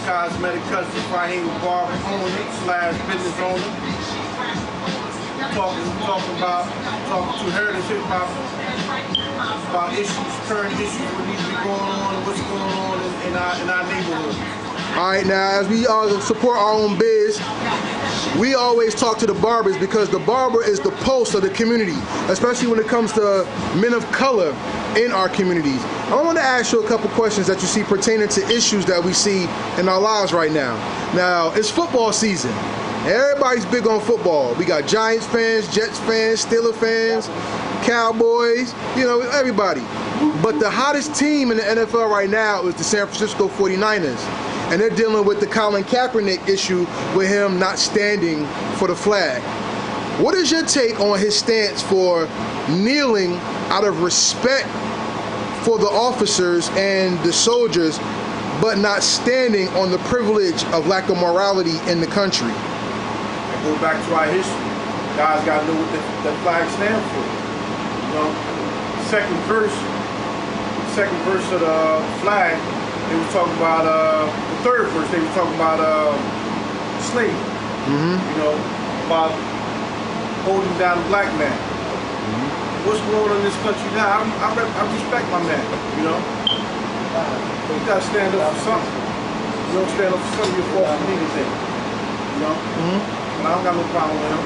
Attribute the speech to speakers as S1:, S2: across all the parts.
S1: cosmetic customers right here with barber owner / business owner. Talking to Heritage Hip Hop about issues, current issues, what needs to be going on, and what's going on in our neighborhood.
S2: All right, now as we support our own biz, we always talk to the barbers because the barber is the pulse of the community, especially when it comes to men of color in our communities. I want to ask you a couple questions that you see pertaining to issues that we see in our lives right now. Now, it's football season. Everybody's big on football. We got Giants fans, Jets fans, Steelers fans, Cowboys, everybody. But the hottest team in the NFL right now is the San Francisco 49ers. And they're dealing with the Colin Kaepernick issue with him not standing for the flag. What is your take on his stance for kneeling out of respect for the officers and the soldiers, but not standing on the privilege of lack of morality in the country?
S1: Go back to our history. Guys got to know what the flag stands for. Second verse of the flag, they were talking about the third verse. They were talking about slavery. About holding down the black man. What's going on in this country now? I respect my man. But you gotta stand up for something. You don't stand up for something, you're false for anything. And I don't got no problem with him.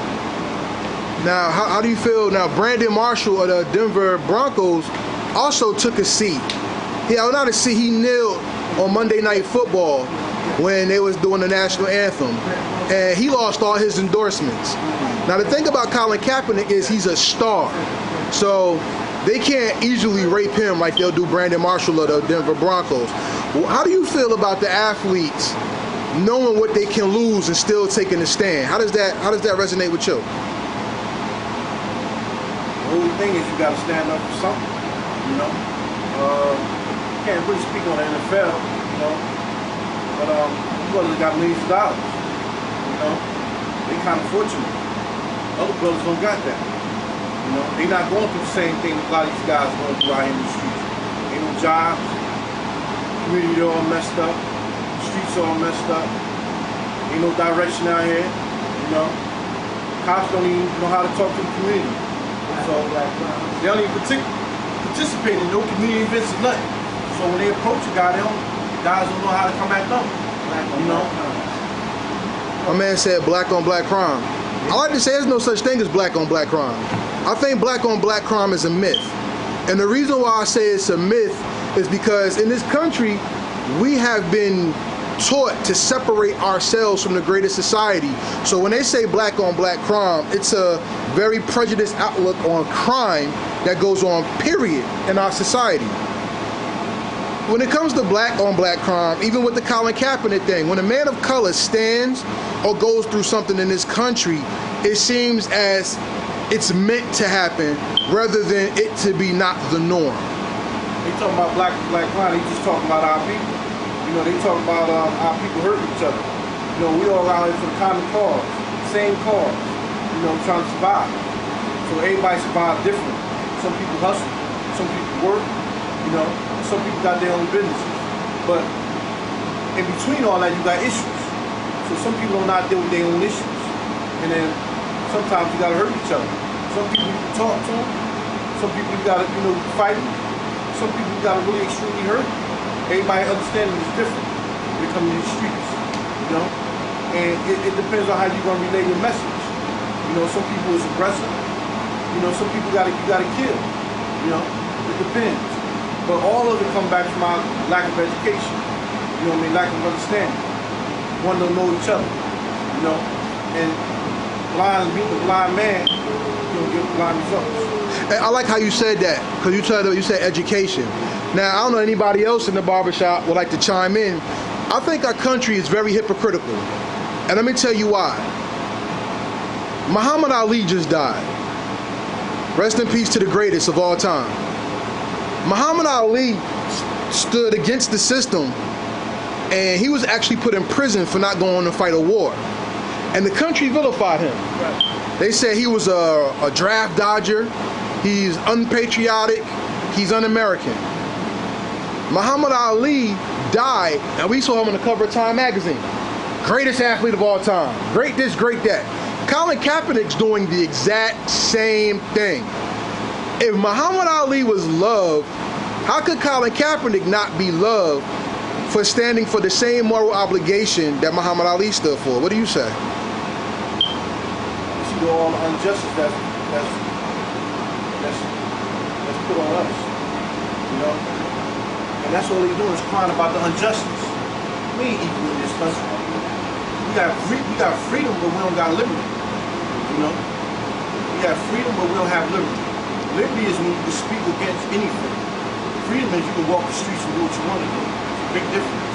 S2: Now, how do you feel? Now, Brandon Marshall of the Denver Broncos also took a seat. He kneeled on Monday Night Football when they was doing the national anthem, and he lost all his endorsements. Now, the thing about Colin Kaepernick is he's a star, so they can't easily rape him like they'll do Brandon Marshall of the Denver Broncos. How do you feel about the athletes knowing what they can lose and still taking a stand? How does that resonate with you?
S1: The whole thing is you got to stand up for something. Can't really speak on the NFL, but brothers got millions of dollars. They kind of fortunate. Other brothers don't got that. They not going through the same thing a lot of these guys going through out here in the streets. Ain't no jobs. Community all messed up. Streets all messed up. Ain't no direction out here. Cops don't even know how to talk to the community. So they don't even participate in no community events or nothing. So when they approach a guy, guys don't know how to come at them.
S2: My man said black on black crime. I like to say there's no such thing as black on black crime. I think black on black crime is a myth. And the reason why I say it's a myth is because in this country, we have been taught to separate ourselves from the greater society. So when they say black on black crime, it's a very prejudiced outlook on crime that goes on, period, in our society. When it comes to black on black crime, even with the Colin Kaepernick thing, when a man of color stands or goes through something in this country, it seems as it's meant to happen rather than it to be not the norm.
S1: They talking about black on black crime, they just talking about our people. They talk about our people hurting each other. We all out here for the common cause, same cause, trying to survive. So everybody survives different. Some people hustle, some people work, some people got their own businesses. But in between all that, you got issues. So some people don't not deal with their own issues. And then sometimes you gotta hurt each other. Some people you can talk to them. Some people you gotta, fight them. Some people you gotta really extremely hurt. Everybody understanding is different when it comes to these streets, And it depends on how you're gonna relay your message. Some people is aggressive. Some people you gotta kill. It depends. But all of it comes back from our lack of education. Lack of understanding. One don't know each other. And blind man, get blind results.
S2: I like how you said that, because you said education. Now, I don't know anybody else in the barbershop would like to chime in. I think our country is very hypocritical. And let me tell you why. Muhammad Ali just died. Rest in peace to the greatest of all time. Muhammad Ali stood against the system, and he was actually put in prison for not going to fight a war. And the country vilified him. Right. They said he was a draft dodger, he's unpatriotic, he's un-American. Muhammad Ali died, and we saw him on the cover of Time magazine. Greatest athlete of all time. Great this, great that. Colin Kaepernick's doing the exact same thing. If Muhammad Ali was loved, how could Colin Kaepernick not be loved for standing for the same moral obligation that Muhammad Ali stood for? What do you say?
S1: You see all the injustice that's put on us, you know? And that's all they doing is crying about the injustice. We ain't equal in this country. We got freedom, but we don't got liberty, you know? We got freedom, but we don't have liberty. Liberty is when you can speak against anything. Freedom is you can walk the streets and do what you want to do. It's a big difference.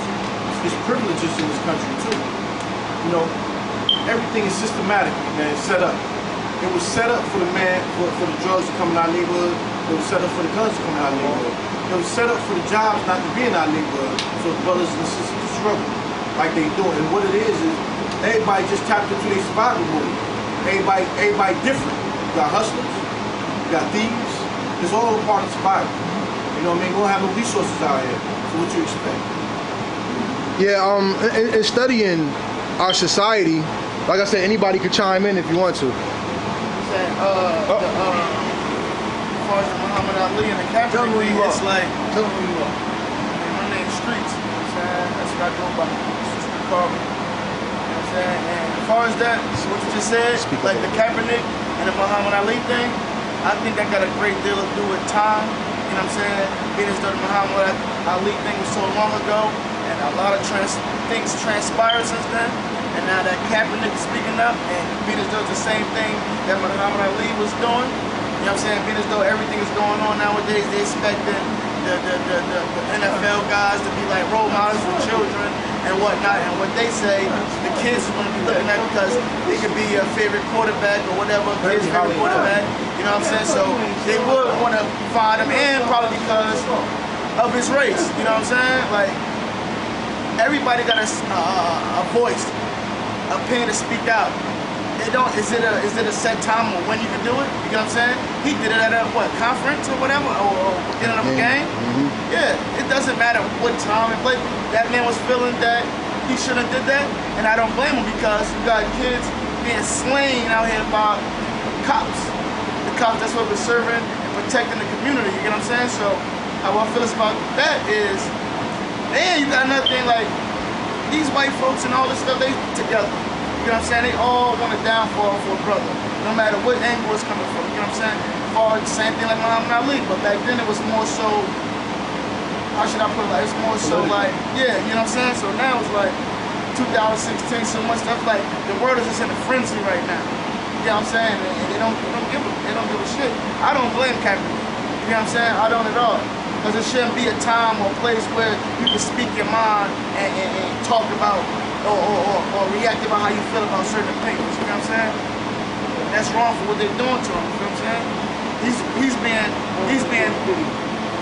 S1: There's privileges in this country too. You know, everything is systematic, man, set up. It was set up for the man, for the drugs to come in our neighborhood. It was set up for the guns to come in our neighborhood. It was set up for the jobs not to be in our neighborhood, so the brothers and sisters to struggle like they do. And what it is everybody just tapped into their survival mode. Everybody different. You got hustlers, you got thieves. It's all a part of survival. You know what I mean? We don't have no resources out here. So what you expect?
S2: Yeah, in studying our society, like I said, anybody could chime in if you want to.
S3: As far as the Muhammad Ali and the Kaepernick thing, it's like,
S2: tell them who you are.
S3: My name's Streets, you know what I'm saying? That's what I go by. Street Carver. You know what I'm saying? And as far as that, so what you just said, like the Kaepernick and the Muhammad Ali thing, I think that got a great deal to do with time. You know what I'm saying? Being as though the Muhammad Ali thing was so long ago, and a lot of things transpired since then. And now that Kaepernick is speaking up, and being as though it's the same thing that Muhammad Ali was doing, you know what I'm saying? Being as though everything is going on nowadays, they expecting the NFL guys to be like role models for children and whatnot. And what they say, the kids are going to be looking at because they could be a favorite quarterback or whatever, kid's favorite quarterback. You know what I'm saying? So they would want to find him, and probably because of his race. You know what I'm saying? Like, everybody got a voice, a pen to speak out. Is it a set time or when you can do it? You know what I'm saying? He did it at a conference or whatever, or beginning of a game.
S2: Mm-hmm.
S3: Yeah, it doesn't matter what time and place. That man was feeling that he shouldn't have did that, and I don't blame him because you got kids being slain out here by cops. The cops that's what we're serving and protecting the community. You get what I'm saying? So how I feel about that is, and you got another thing like these white folks and all this stuff, they together. You know what I'm saying? They all want a downfall for a brother, no matter what angle it's coming from. You know what I'm saying? Far the same thing like Muhammad Ali, but back then it was more so, how should I put it? Like, it's more so like, yeah, you know what I'm saying? So now it's like 2016, so much stuff like the world is just in a frenzy right now. You know what I'm saying? And they don't give a shit. I don't blame Kaepernick. You know what I'm saying? I don't at all. Because it shouldn't be a time or place where you can speak your mind and talk about or react about how you feel about certain things. You know what I'm saying? That's wrong for what they're doing to him. You know what I'm saying?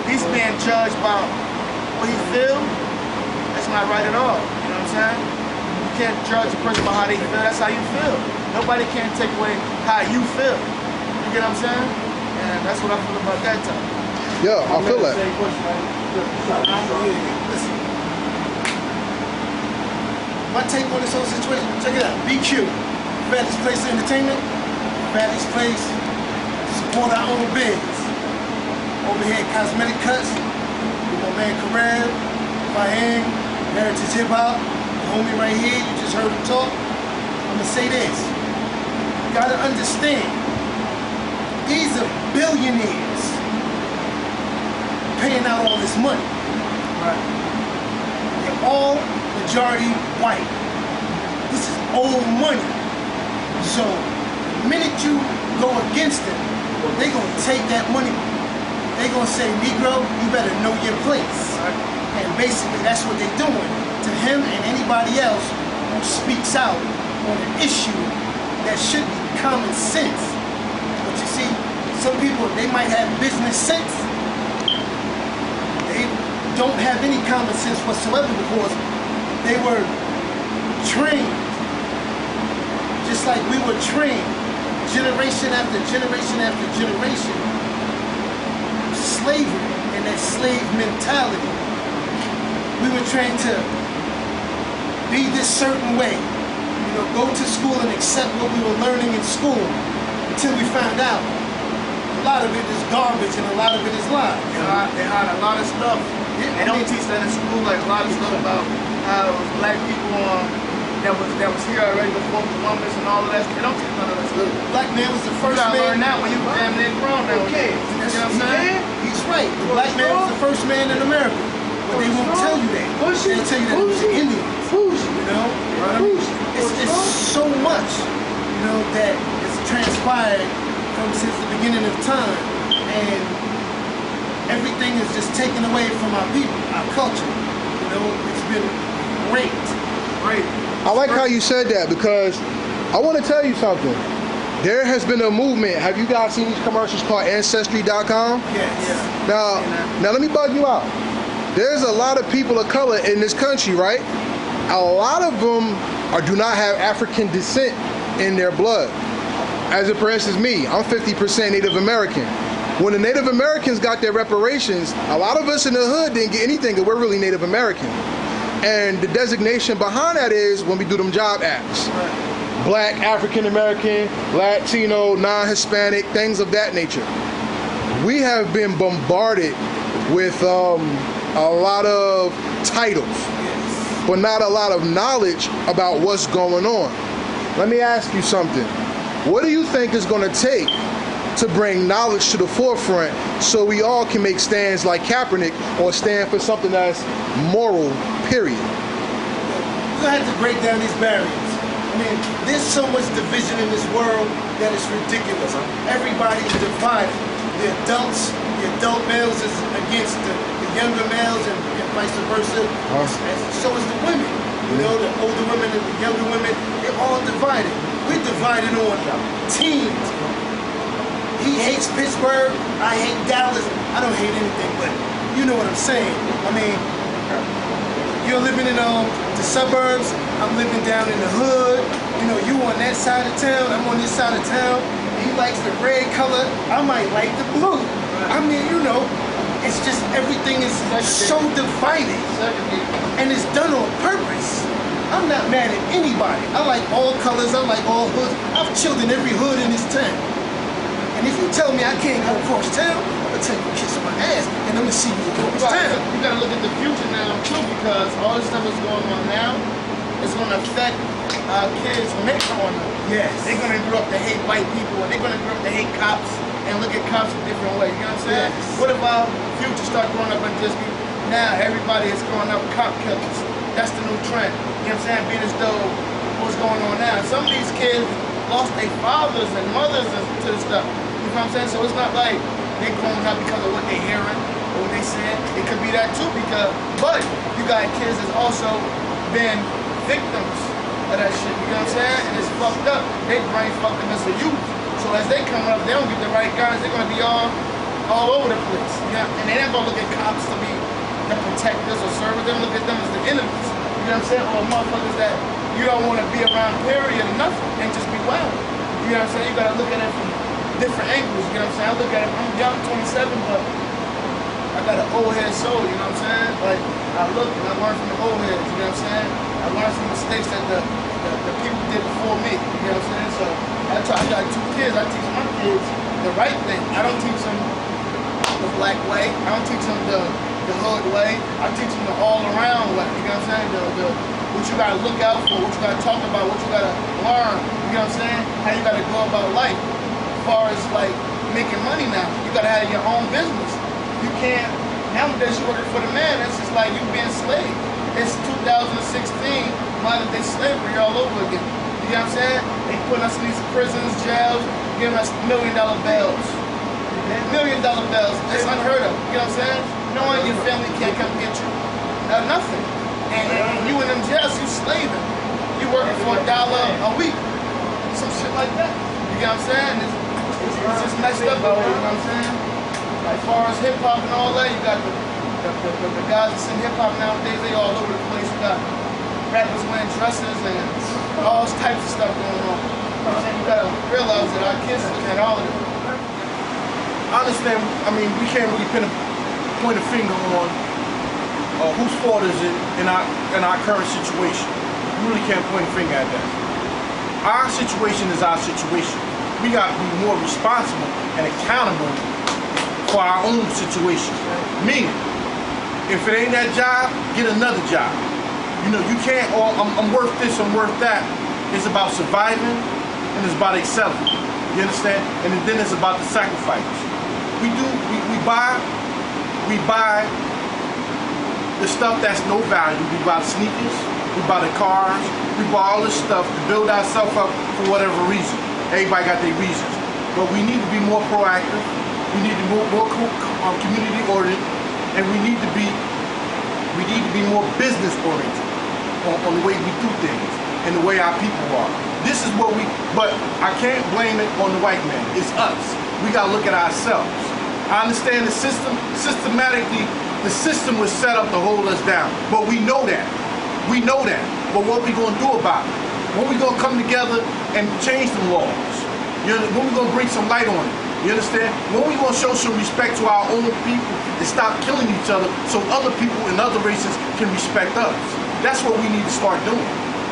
S3: He's being judged by what he feels. That's not right at all. You know what I'm saying? You can't judge a person by how they feel. That's how you feel. Nobody can take away how you feel. You get what I'm saying? And that's what I feel about that time.
S2: Yeah, I feel that.
S3: Listen. My take on this whole situation, check it out. BQ, Fabulous Place of Entertainment, Fabulous Place to support our own biz. Over here at Cosmetic Cuts, with my man Kareem, Fahim, heritagehip-hop, the homie right here, you just heard him talk. I'm gonna say this. You gotta understand, these are billionaires paying out all this money. Right. They're all majority white. This is old money. So the minute you go against them, they're gonna take that money. They're gonna say, Negro, you better know your place. Right. And basically that's what they're doing to him and anybody else who speaks out on an issue that should be common sense. But you see, some people, they might have business sense. They don't have any common sense whatsoever because they were trained, just like we were trained, generation after generation after generation, slavery and that slave mentality.
S4: we were trained to be this certain way. You know, go to school and accept what we were learning in school until we found out a lot of it is garbage and a lot of it is lies.
S3: They hide a lot of stuff. They don't teach that in school, like a lot of stuff about how black people that was here already before Columbus and all of that. They don't teach none of that stuff.
S4: Black man was the first
S3: you gotta
S4: man.
S3: learn that when you damn near grown now.
S4: Okay,
S3: You know what I'm saying?
S4: he's right. The black man was the first man in America. But they won't tell you that. They'll tell you that it was the Indians. You know? It's so much, you know, that has transpired since the beginning of time. And everything is just taken away from our people, our culture. You know, it's been raped.
S2: I like how you said that, because I want to tell you something. There has been a movement. Have you guys seen these commercials called Ancestry.com?
S4: Yes.
S2: Now let me bug you out. There's a lot of people of color in this country, right? A lot of them do not have African descent in their blood. As for instance, me, I'm 50% Native American. When the Native Americans got their reparations, a lot of us in the hood didn't get anything because we're really Native American. And the designation behind that is when we do them job acts. Black, African American, Latino, non-Hispanic, things of that nature. We have been bombarded with a lot of titles, but not a lot of knowledge about what's going on. Let me ask you something. What do you think is going to take to bring knowledge to the forefront so we all can make stands like Kaepernick or stand for something that's moral, period?
S4: We're going to have to break down these barriers. I mean, there's so much division in this world that it's ridiculous. Everybody's divided. The adults, the adult males is against the younger males and vice versa. And so is the women. You know, the older women and the younger women, they're all divided. We're divided on teams. He hates Pittsburgh, I hate Dallas. I don't hate anything, but you know what I'm saying. I mean, you're living in the suburbs, I'm living down in the hood. You know, you on that side of town, I'm on this side of town. He likes the red color, I might like the blue. I mean, you know, it's just everything is so divided. And it's done on purpose. I'm not mad at anybody. I like all colors, I like all hoods. I've chilled in every hood in this town. And if you tell me I can't go across town, I'm gonna tell you to kiss my ass and I'm gonna see you across town.
S3: You gotta look at the future now too, because all this stuff that's going on now is gonna affect kids when they grow up.
S4: Yes.
S3: They're gonna grow up to hate white people, and they're gonna grow up to hate cops and look at cops a different way. You know what I'm saying?
S4: Yes.
S3: What if our future start growing up and just be, now everybody is growing up cop killers. That's the new trend. You know what I'm saying? Being as though what's going on now. Some of these kids lost their fathers and mothers to this stuff. You know what I'm saying? So it's not like they're growing up because of what they're hearing or what they saying. It could be that too, but you got kids that's also been victims of that shit. You know what I'm saying? And it's fucked up. They brain fucked them as a youth. So as they come up, they don't get the right guys. They're gonna be all over the place. You know? And they ain't gonna look at cops to be the protectors or servers. They look at them as the enemies. You know what I'm saying? Or motherfuckers that you don't want to be around, period, or nothing, and just be wild. You know what I'm saying? You gotta look at it from different angles. You know what I'm saying? I look at it, I'm young, 27, but I got an old head soul. You know what I'm saying? Like, I look and I learn from the old heads. You know what I'm saying? I learned from mistakes that the people did before me. You know what I'm saying? So I got 2 kids. I teach my kids the right thing. I don't teach them the black way. I don't teach them the hood way. I teach them the all around way. You know what I'm saying? What you gotta look out for, what you gotta talk about, what you gotta learn. You know what I'm saying? How you gotta go about life. As far as like making money now, you gotta have your own business. You can't, nowadays you're working for the man, it's just like you being slave. It's 2016, modern day slavery all over again. You know what I'm saying? They putting us in these prisons, jails, giving us $1 million bills. $1 million bills, it's unheard of. You know what I'm saying? Knowing your family can't come get you. Nothing. And you in them jails, you slaving. You working for $1 a week. Some shit like that. You know what I'm saying? It's just messed up over here, you know what I'm saying? As far as hip hop and all that, you got the guys that sing hip hop nowadays, they all over the place. You got rappers wearing dresses and all types of stuff going on. You gotta realize that our kids look at all of it.
S1: I understand, I mean, we can't really point a finger on whose fault is it in our current situation? You really can't point a finger at that. Our situation is our situation. We got to be more responsible and accountable for our own situation. Meaning, if it ain't that job, get another job. You know, you can't, I'm worth this, I'm worth that. It's about surviving and it's about excelling. You understand? And then it's about the sacrifice. We buy the stuff that's no value. We buy the sneakers, we buy the cars, we buy all this stuff to build ourselves up for whatever reason. Everybody got their reasons. But we need to be more proactive. We need to be more community oriented, and we need to be more business oriented on the way we do things and the way our people are. This is what but I can't blame it on the white man. It's us. We gotta look at ourselves. I understand the system, systematically, the system was set up to hold us down. But we know that. We know that. But what we gonna do about it? When we gonna come together and change the laws? When we gonna bring some light on it? You understand? When we gonna show some respect to our own people and stop killing each other so other people in other races can respect us? That's what we need to start doing.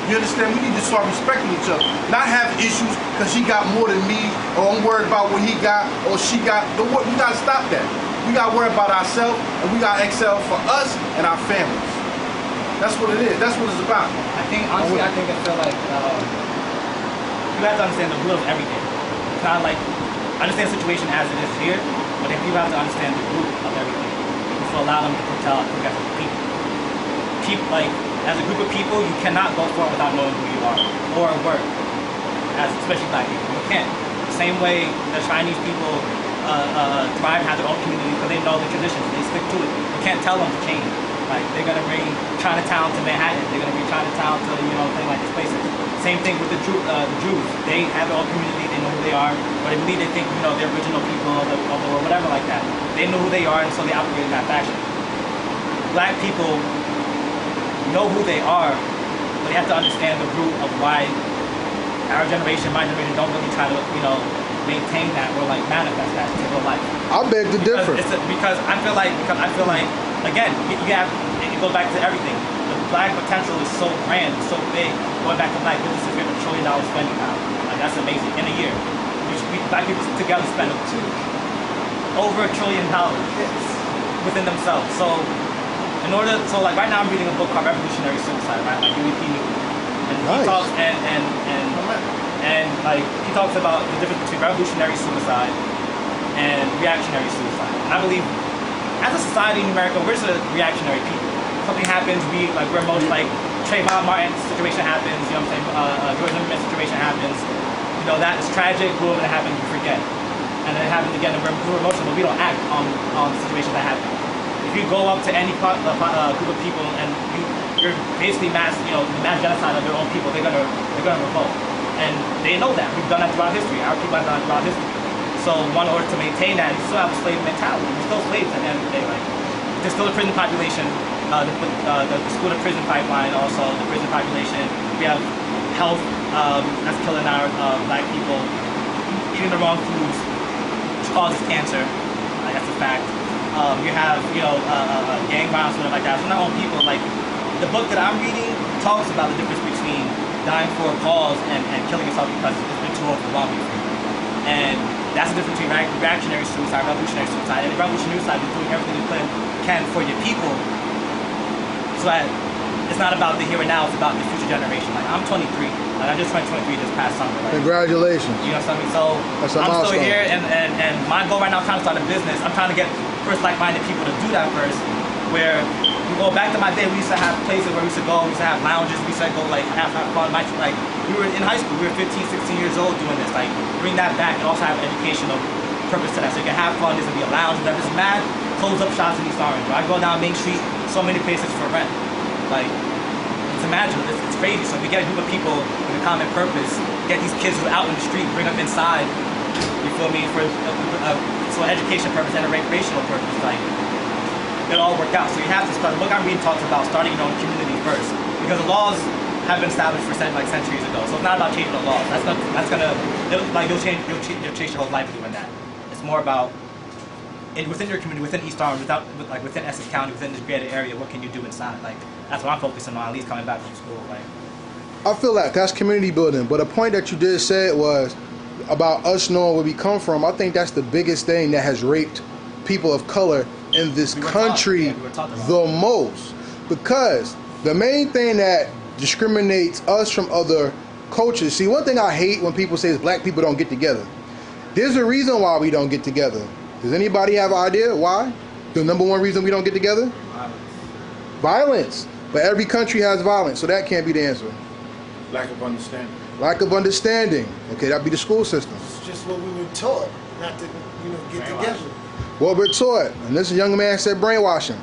S1: You understand? We need to start respecting each other. Not have issues because he got more than me, or I'm worried about what he got or she got. We gotta stop that. We gotta worry about ourselves, and we gotta excel for us and our families. That's what it is. That's what it's about.
S5: I think, honestly, I feel like you have to understand the root of everything. It's not like, understand the situation as it is here, but if you have to understand the root of everything, to allow them to propel progressive people. Like, as a group of people, you cannot go forward without knowing who you are or work, especially black people. You can't. The same way the Chinese people thrive and have their own community because they know the traditions, they stick to it. You can't tell them to change. Like, they're gonna bring Chinatown to Manhattan. They're gonna bring Chinatown to, things like these places. Same thing with the Jews. They have their own community. They know who they are, but they believe they think they're original people of the world, whatever like that. They know who they are, and so they operate in that fashion. Black people know who they are, but they have to understand the root of why our generation, my generation, don't really try to, maintain that or like manifest that in real life.
S2: I beg to differ.
S5: Because I feel like again, it goes back to everything. The black potential is so grand, so big. Going back to black businesses, we have $1 trillion spending now. Like, that's amazing in a year. Black people together spend over $1 trillion within themselves. So like right now I'm reading a book called Revolutionary Suicide, right? Like UEP New. And
S2: nice.
S5: He talks and like he talks about the difference between revolutionary suicide and reactionary suicide. And I believe as a society in America, we're just a reactionary people. Something happens, we're most like Trayvon Martin situation happens, George Zimmerman situation happens. That is tragic, boom, and it happens, we forget. And then it happens again, and we're emotional, but we don't act on situations that happen. If you go up to any group of people and you're basically mass genocide of their own people, they're gonna revolt. And they know that. We've done that throughout history. Our people have done that throughout history. So in order to maintain that, you still have a slave mentality. We're still slaves at the end of the day. Like, there's still a prison population, the school to prison pipeline, also the prison population. We have health that's killing our black people. Eating the wrong foods, which causes cancer. That's a fact. You have gang violence and stuff like that. So not all people. Like, the book that I'm reading talks about the difference between dying for a cause and killing yourself because it's been too overwhelming for you. And that's the difference between reactionary suicide, revolutionary suicide. And the revolutionary suicide is doing everything you can for your people, so that it's not about the here and now, it's about the future generation. Like, I'm 23, like I just turned 23 this past summer. Like,
S2: congratulations.
S5: You know what I mean? So I'm still here, and my goal right now is trying to start a business. I'm trying to get first like-minded people to do that first, where we go back to my day, we used to have places where we used to go, we used to have lounges, we used to go like have fun. Like, we were in high school, we were 15, 16 years old doing this. Like, bring that back and also have educational purpose to that. So you can have fun, there's gonna be a lounge, there's mad close up shops in East Orange. I go down Main Street, so many places for rent. Like, it's imaginable, it's crazy. So if we get a group of people with a common purpose, get these kids who are out in the street, bring them inside, you feel me, for so education purpose and a recreational purpose, like, it all work out. So you have to start. The book I'm reading talks about starting your own community first, because the laws have been established for centuries ago. So it's not about changing the laws. You'll change your whole life doing that. It's more about within your community, within East Orange, within Essex County, within this greater area, what can you do inside? Like, that's what I'm focusing on, at least coming back from school. Like,
S2: I feel like that's community building. But a point that you did say was about us knowing where we come from. I think that's the biggest thing that has raped people of color in this country the most. Because the main thing that discriminates us from other cultures. See, one thing I hate when people say is black people don't get together. There's a reason why we don't get together. Does anybody have an idea why? The number one reason we don't get together? Violence. But every country has violence, so that can't be the answer.
S1: Lack of understanding.
S2: Lack of understanding. Okay, that'd be the school system.
S4: It's just what we were taught, not to, get together.
S2: What we're taught, and this young man said brainwashing.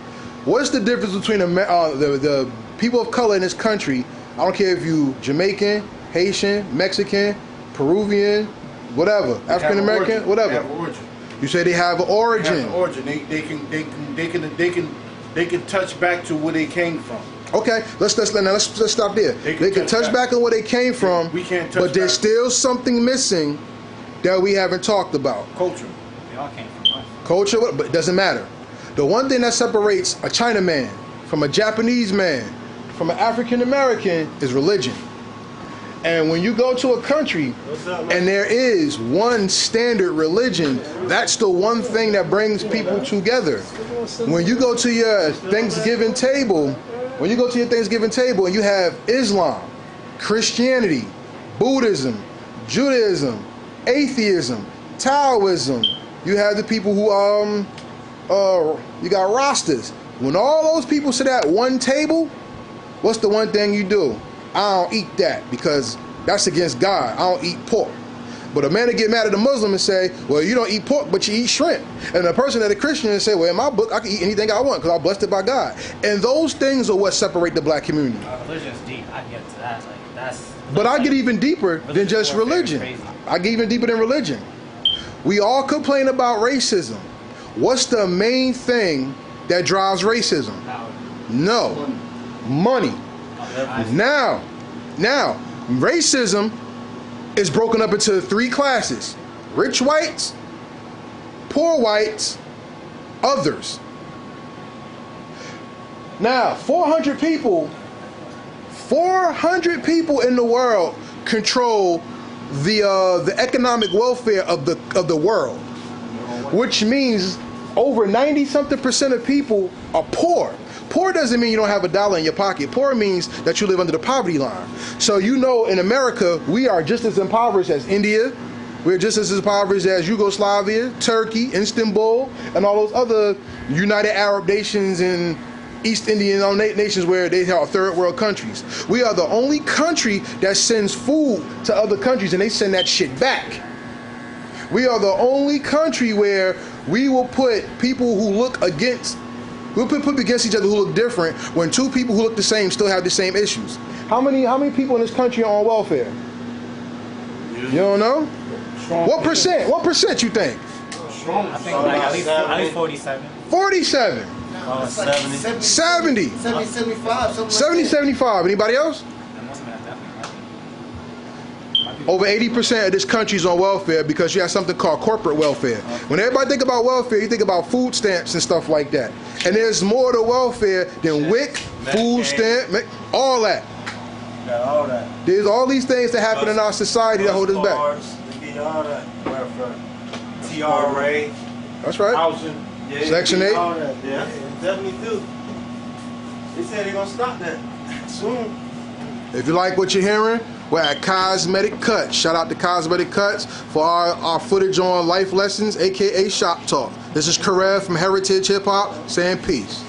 S2: What's the difference between the people of color in this country? I don't care if you Jamaican, Haitian, Mexican, Peruvian, whatever, African American, whatever.
S1: They have origin.
S2: You say they have an origin.
S1: They have an origin. They can touch back to where they came from.
S2: Okay, let's stop there. They can touch back on where they came from.
S1: We can't touch
S2: but there's
S1: back.
S2: still something missing that we haven't talked about.
S1: Culture.
S5: they all came from us.
S2: Culture, but it doesn't matter. The one thing that separates a Chinaman from a Japanese man, from an African American, is religion. And when you go to a country and there is one standard religion, that's the one thing that brings people together. When you go to your Thanksgiving table, and you have Islam, Christianity, Buddhism, Judaism, atheism, Taoism, you have the people who you got Rastas. When all those people sit at one table, what's the one thing you do? I don't eat that because that's against God. I don't eat pork. But a man will get mad at a Muslim and say, well, you don't eat pork, but you eat shrimp. And a person that a Christian will say, well, in my book, I can eat anything I want because I'm blessed by God. And those things are what separate the black community.
S5: Religion's deep. I get to that. Like, that's.
S2: But I get even deeper than just religion. I get even deeper than religion. We all complain about racism. What's the main thing that drives racism? No. Money. Now, racism is broken up into three classes: rich whites, poor whites, others. Now, 400 people in the world control the economic welfare of the world, which means over 90-something% of people are poor. Poor doesn't mean you don't have $1 in your pocket. Poor means that you live under the poverty line. So in America, we are just as impoverished as India. We're just as impoverished as Yugoslavia, Turkey, Istanbul, and all those other United Arab nations and East Indian nations where they are third world countries. We are the only country that sends food to other countries and they send that shit back. We are the only country where we will put people who look against We'll put against each other who look different when two people who look the same still have the same issues. How many people in this country are on welfare? You don't know? What percent? What percent you think?
S5: I think like at least 47.
S2: 47.
S4: 70.
S2: 70.
S4: 75.
S2: 70, 75. Anybody else? Over 80% of this country is on welfare because you have something called corporate welfare. When everybody think about welfare, you think about food stamps and stuff like that. And there's more to welfare than WIC, food stamp, all that.
S6: Got all that.
S2: There's all these things that happen in our society that hold us back.
S6: They give you all that welfare. TRA.
S2: That's right.
S6: Housing. Yeah,
S2: Section 8.
S6: All that. Yeah, definitely do. They said they're going to stop that soon.
S2: If you like what you're hearing, we're at Cosmetic Cuts. Shout out to Cosmetic Cuts for our footage on life lessons, aka Shop Talk. This is Karev from Heritage Hip Hop saying peace.